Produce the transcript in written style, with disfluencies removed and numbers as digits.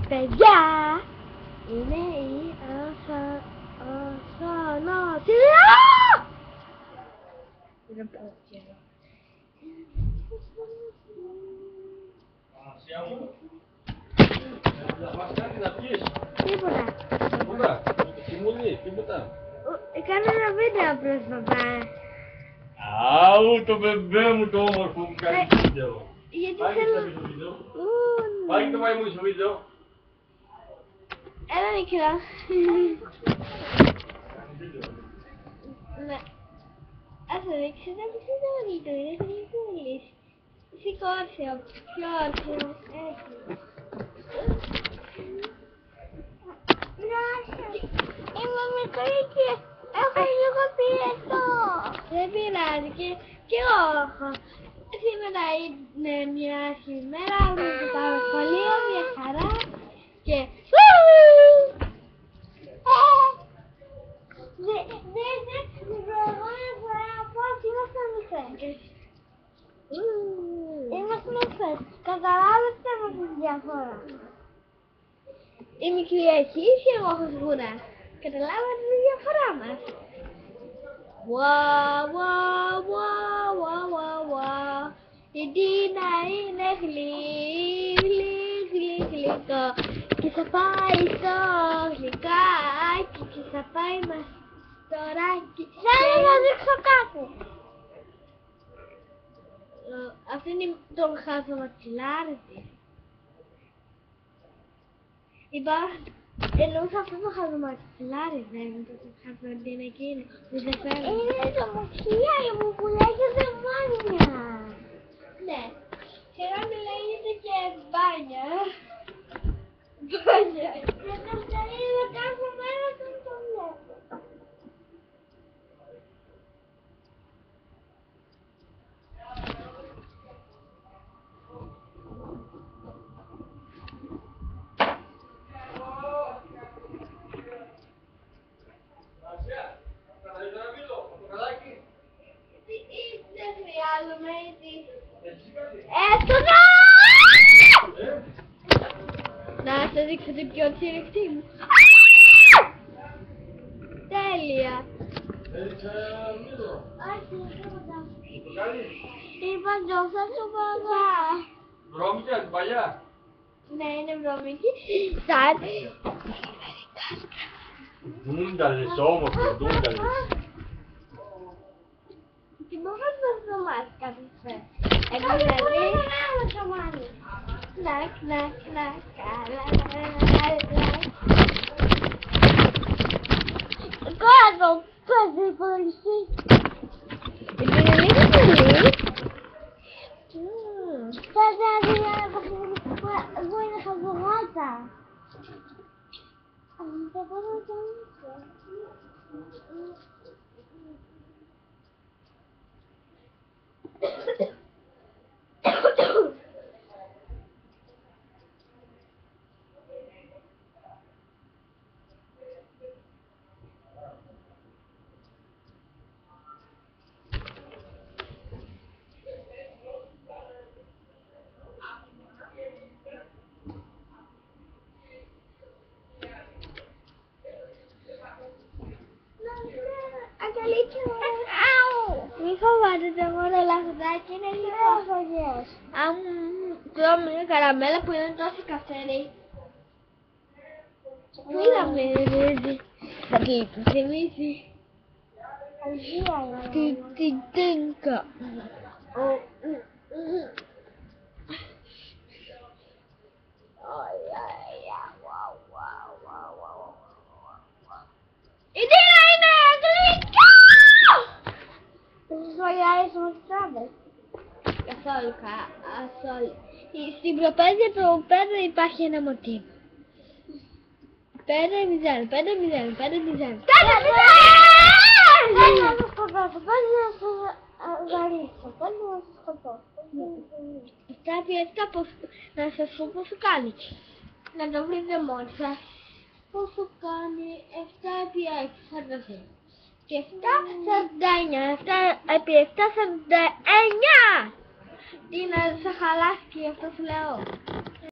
παιδιά, είναι η Ασανασία! Δεν πω καιρό. Ανασία μου, να πας κάτι να πιείς. Τίποτα. Τίποτα, κοιμούλη, τίποτα. Κάνω ένα βίντεο απλώς, παπά. Αου, το μπεμπέ μου το όμορφο μου κάνει βίντεο. Γιατί Πάει θέλω... στο βίντεο. Πάει το μαϊμού στο βίντεο. Έλα μικρό. Ναι. Ας το δείξω να πεις όλοι του, είναι γλυκούλης. Σηκώσε, πιο όρθιο, έτσι. Είμαι μικρή και έχω λίγο πίετο. Δεν πειράζει και εγώ έχω. Σήμερα είναι μια ημέρα που θα πάω σχολείο, μια χαρά και... Την προηγούμενη φορά πώς ήμασταν μικρές. Είμαστε μικρές. Καταλάβετε με τη διαφορά. Η μικρή έχει και εγώ έχω σγουρά. Καταλάβατε τη διαφορά μας. Η Τίνα είναι γλυκό και θα πάει στο γλυκάκι και θα πάει μας στο ράκι. Θέλω να δείξω κάτι. Αυτό είναι το χαζομαξιλάρι της. Εννοούσα αυτό το χαζομαξιλάρι, δεν είναι το χαζοντίνα εκείνο που δεν φέρνει. Είναι το μαξιλάρι μου που λέγεται μπάνια. Ναι, σειρά με λέγεται και μπάνια. Μπάνια. Και το στέλνω κάθε μέρα όταν το βλέπω. Δεν χρειάζομαι έτσι. Έσοδα! Να σας δείξω την πιο τσιριχτή μου. Τέλεια. Όχι, τίποτα. Είπα τζόφα σου παπά. Βρώμικια, την παλιά. Ναι, είναι βρώμικη. Σαν... Ντούνταλες, όμορφες, ντούνταλες. Τι μπορείς να το μάθεις κάποιες φορές. Εγώ δηλαδή... Κνακ, κνακ, κνακ, καλά, κάτω, κάτω, υπολογιστή. Είναι πολύ. Τότε εγώ είναι χαζογάτα. Δεν μπορώ να το μάθω. Μη φοβάται μόνο λαχουδάκι, είναι λίγο αφαγές. Αν τρώω μια καραμέλα που είναι τόσο καυτερή. Πού να μυρίζει, θα τη θυμίσει. Την τίνκα. Η Τίνα είναι γλυκά! Δεν σας αρέσουν τις τράμπες. Καθόλου, καθόλου. Στην προπαίδεια προπαίδεια υπάρχει ένα μοτίβο. 5-0, 5-0, 5-0, 5-0. 5-0! Θέλω να το σκοτώσω, θέλω να το ζαλίσω, θέλω να το σκοτώσω. Να σας πω πώς σου κάνει. Να το βρείτε μόνοι σας. Πώς σου κάνει 7x6, θα το δείτε. Και 7-49, 7x7-49! Τι να σε χαλάσει και αυτό σου λέω.